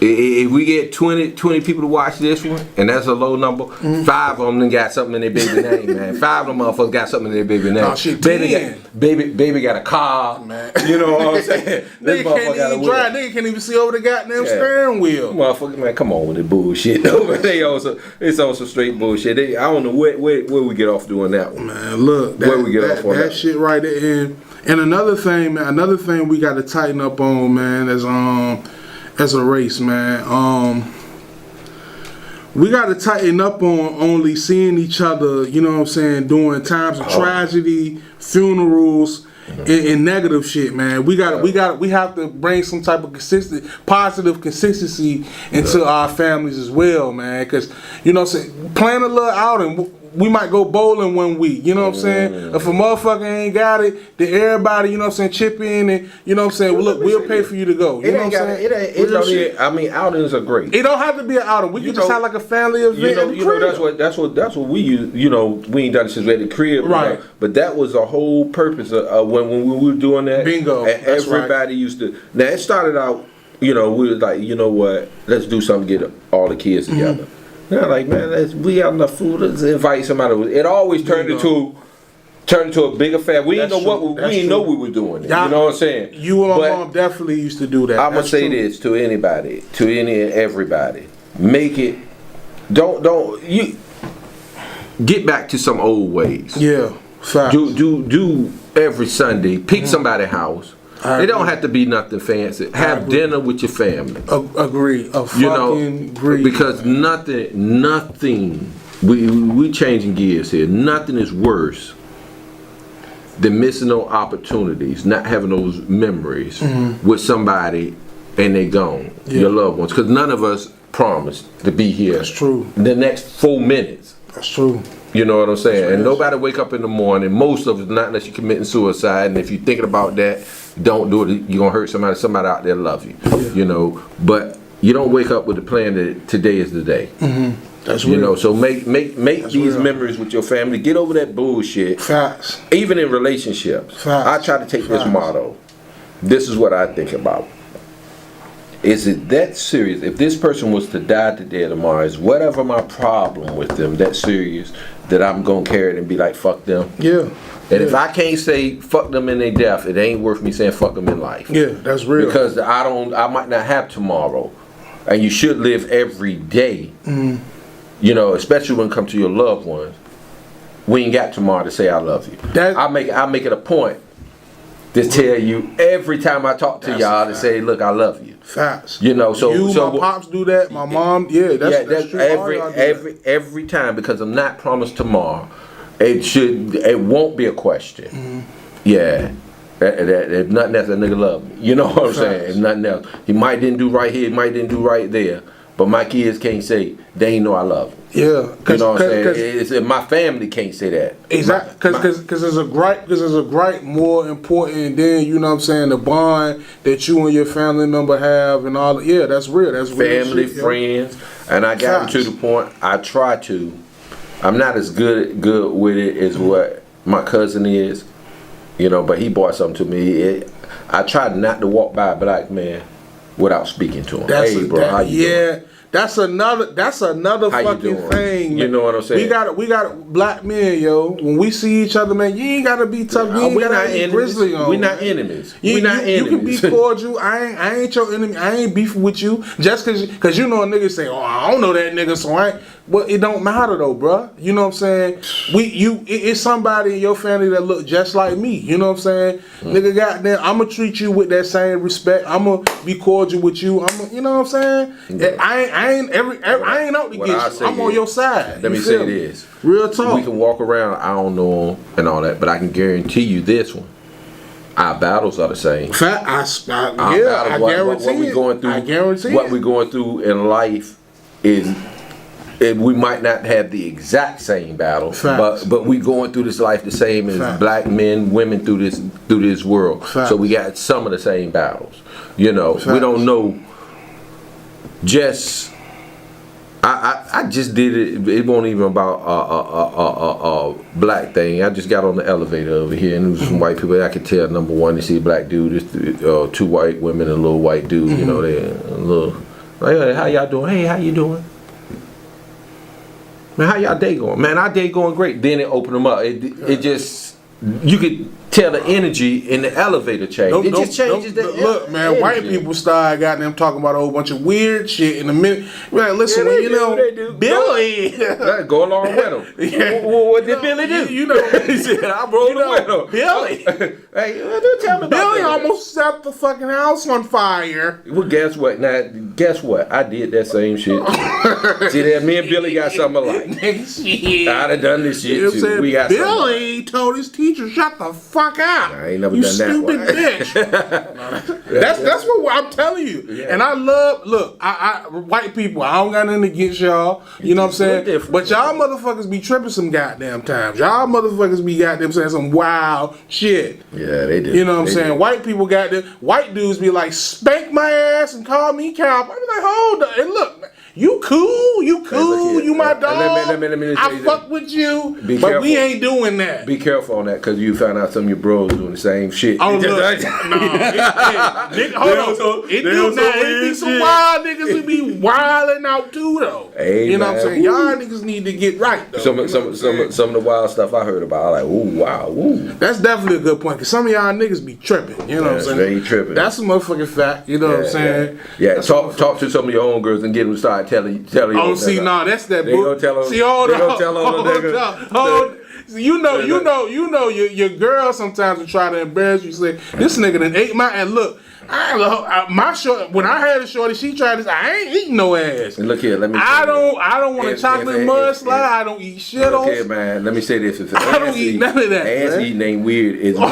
If we get 20 people to watch this one, and that's a low number, 5 of them got something in their baby name, man. 5 of them motherfuckers got something in their baby name. Oh, shit, baby got a car, man. You know what I'm saying? Nigga can't even drive. Nigga can't even see over the goddamn steering wheel. Motherfucker, man, come on with the bullshit. It's also straight bullshit. I don't know where we get off doing that one. Man, look, that shit right there. And another thing, man, we got to tighten up on, man, as a race, man. we got to tighten up on only seeing each other, you know what I'm saying, during times of tragedy, funerals, and negative shit, man. We have to bring some type of positive consistency into our families as well, man. Because, you know what I'm saying, plan a little outing. We might go bowling one week, you know what I'm saying? If a motherfucker ain't got it, then everybody, you know what I'm saying, chip in and, you know what I'm saying, well, look, we'll pay for you to go. You know what I'm saying? I mean, outings are great. It don't have to be an outing. We can just have like a family event. That's what we use. You know, we ain't done it since we had the crib, right? But that was the whole purpose of when we were doing that. Bingo. And everybody used to. Now it started out. You know, we was like, you know what? Let's do something. Get all the kids together. They're like, man, we got enough food. Let's invite somebody. It always turned into a bigger family. We didn't know we were doing it. You know what I'm saying? You and my mom definitely used to do that. I'm gonna say this to anybody, to any and everybody. Make it. Don't you get back to some old ways. Yeah. Facts. Do every Sunday. Pick somebody's house. It don't have to be nothing fancy. Have dinner with your family. Agree. Agree. Because nothing. We changing gears here. Nothing is worse than missing those opportunities, not having those memories with somebody, and they gone. Your loved ones. Because none of us promised to be here. That's true. The next 4 minutes. That's true. You know what I'm saying? And nobody wake up in the morning. Most of us, not unless you're committing suicide. And if you're thinking about that, don't do it. You're gonna hurt somebody. Somebody out there love you. Yeah. You know. But you don't wake up with the plan that today is the day. That's real. You know. So make these memories with your family. Get over that bullshit. Facts. Even in relationships. Facts. I try to take this motto. This is what I think about. Is it that serious? If this person was to die today or tomorrow, is whatever my problem with them that serious that I'm gonna carry it and be like, fuck them? Yeah. And if I can't say fuck them in their death, it ain't worth me saying fuck them in life. Yeah, that's real. Because I might not have tomorrow, and you should live every day. You know, especially when it comes to your loved ones. We ain't got tomorrow to say I love you. I make it a point to tell you every time I talk to y'all to say, look, I love you. Facts. You know, so my pops do that. My mom, that's true. Every time, because I'm not promised tomorrow. It won't be a question. Yeah. If nothing else, that nigga love me. You know what I'm saying? If nothing else, he might didn't do right here, he might didn't do right there. But my kids can't say they ain't know I love them. Yeah, you know what I'm saying. My family can't say that. Exactly, because there's a gripe more important than, you know what I'm saying, the bond that you and your family member have and all. Yeah, that's real. That's real family, shit, friends, and I got to the point. I try to. I'm not as good with it as what my cousin is, you know. But he brought something to me. I tried not to walk by a black man without speaking to him. Hey, bro, how you doing? That's another fucking thing. You know what I'm saying? We got black men, yo. When we see each other, man, you ain't gotta be tough. You ain't gotta be grizzly on. We're not enemies. You can be cordial. I ain't your enemy. I ain't beefing with you just cause you know a nigga say, oh, I don't know that nigga, so I ain't. Well, it don't matter though, bruh. You know what I'm saying? It's somebody in your family that look just like me. You know what I'm saying? Nigga, goddamn, I'ma treat you with that same respect. I'ma be cordial with you. You know what I'm saying? Yeah. I ain't out to get you. I'm on your side. Let me say this. Real talk. We can walk around, I don't know him and all that, but I can guarantee you this one. Our battles are the same. I guarantee what we're going through. I guarantee what we're going through in life is. We might not have the exact same battle, but we going through this life the same as black men, women through this world. So we got some of the same battles. You know, we don't know. Just I just did it. It wasn't even about a black thing. I just got on the elevator over here, and there was some white people. I could tell, number one, they see a black dude, two white women, and a little white dude. You know, they a little like, hey, how y'all doing? Hey, how you doing? Man, how y'all day going? Man, our day going great. Then it opened them up. It just, you could tell the energy in the elevator change. It just changes the Look, man, energy. white people started goddamn talking about a whole bunch of weird shit in a minute. We're like, listen, Yeah, they you do, know, they do. Billy. Go along with him. Yeah. What did Billy do? You know, he said, I'm rolling with him. Billy. Hey, don't tell me about Billy that. almost set the fucking house on fire. Well, guess what? Now, guess what? I did that same shit too. See that? Me and Billy got something alike. Shit. I'd have done this shit You know what I'm too. saying? We got something alike. Billy told his teacher, "Shut the fuck up." I ain't never you done that stupid one. bitch. That's what I'm telling you. Yeah. And I love, look, I white people, I don't got nothing against y'all. You know what I'm saying? Different. But y'all motherfuckers be tripping some goddamn times. Y'all motherfuckers be goddamn saying some wild shit. Yeah, they did. You know what I'm They saying? did. White people got them. White dudes be like, spank my ass and call me cowboy. I be like, hold up. And look, man, you cool. You cool. look here. You my Let me- dog. let me I say this. fuck with you. Be but we careful. ain't doing that. Be careful on that because you found out some of your bros doing the same shit. Oh, look. Nigga, hold on. It be some wild niggas who be wilding out too, though. Hey, you know what I'm man. saying? Y'all niggas need to get right, though. Some You know what I'm saying? of the wild stuff I heard about, I was like, ooh, wow, ooh. That's definitely a good point, because some of y'all niggas be tripping. You know what I'm That's saying? very tripping. That's a motherfucking fact. You know what I'm saying? Yeah, That's talk to some of your own girls and get them to start telling you. Oh, see, nah, that's that. They gonna tell 'em- See, hold they on, gonna tell 'em hold the nigga- on, hold. You know, your girl sometimes will try to embarrass you. Say, this nigga done ate my. And look, my short. When I had a shorty, she tried to say, I ain't eating no ass. And look here, let me. I don't want a chocolate mudslide. I don't eat shit Look on. here, man. Let me say this: if I don't eat none of that, Ass man. eating ain't weird. It's weird.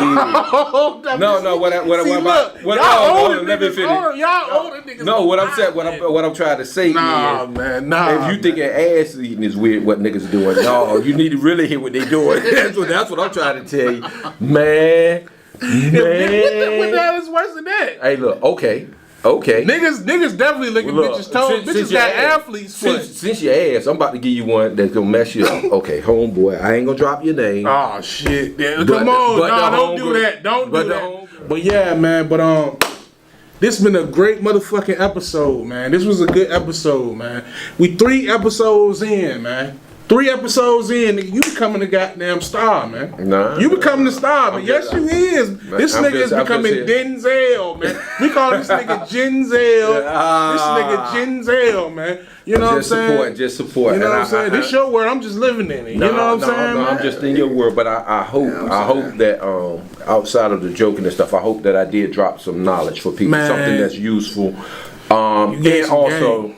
No, what Y'all older let me niggas. finish. Y'all older niggas. No, what I'm saying, what I'm trying to say Nah, is, man, nah. if you thinking ass eating is weird, what niggas doing? No, you need to really hear what they doing. That's what I'm trying to tell you, man. What the hell is worse than that? Hey, look, okay. Niggas definitely licking Look, bitches' toes. Bitches your got ass- athlete's foot. Since your ass, I'm about to give you one that's gonna mess you up. Okay, homeboy, I ain't gonna drop your name. Oh shit! Yeah, But come on, the no, don't homegirl- do that. Don't but do the that. homegirl- But yeah, man. But this been a great motherfucking episode, man. This was a good episode, man. We 3 episodes in, man. 3 episodes in, nigga, you becoming the goddamn star, man. Nah. You becoming the star, man. I'm Yes, just- you is. This I'm nigga just- is I'm becoming just Denzel, man. We call this nigga Genzel. Ah. This nigga Genzel, man. You know what I'm saying? Just support. You know And what I'm saying? This your word. I'm just living in it. You know what I'm saying? No, man? I'm just in your word, but I hope that outside of the joking and stuff, I hope that I did drop some knowledge for people, Man. something that's useful. gave And some also,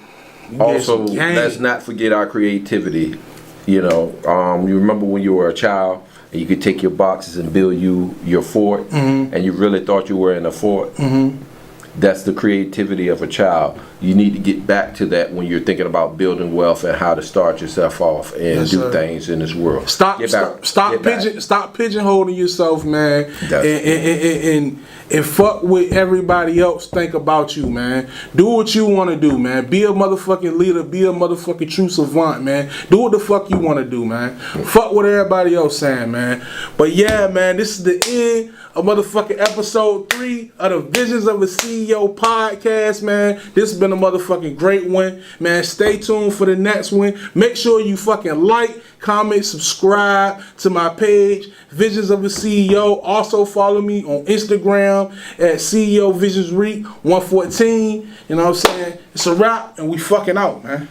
gave some game. let's not forget our creativity. You know, you remember when you were a child and you could take your boxes and build your fort, Mm-hmm. and you really thought you were in a fort. That's the creativity of a child. You need to get back to that when you're thinking about building wealth and how to start yourself off and Yes, do sir. things in this world. Stop Get back. stop Get back. pigeonholing yourself, man. Definitely. And fuck what everybody else think about you, man. Do what you want to do, man. Be a motherfucking leader. Be a motherfucking true savant, man. Do what the fuck you want to do, man. Fuck what everybody else saying, man. But yeah, man, this is the end of motherfucking episode 3 of the Visions of a CEO podcast, man. This has been a motherfucking great one, man. Stay tuned for the next one. Make sure you fucking like, comment, subscribe to my page, Visions of a CEO. Also follow me on Instagram at CEO Visions Reek 114. You know what I'm saying? It's a wrap, and we fucking out, man.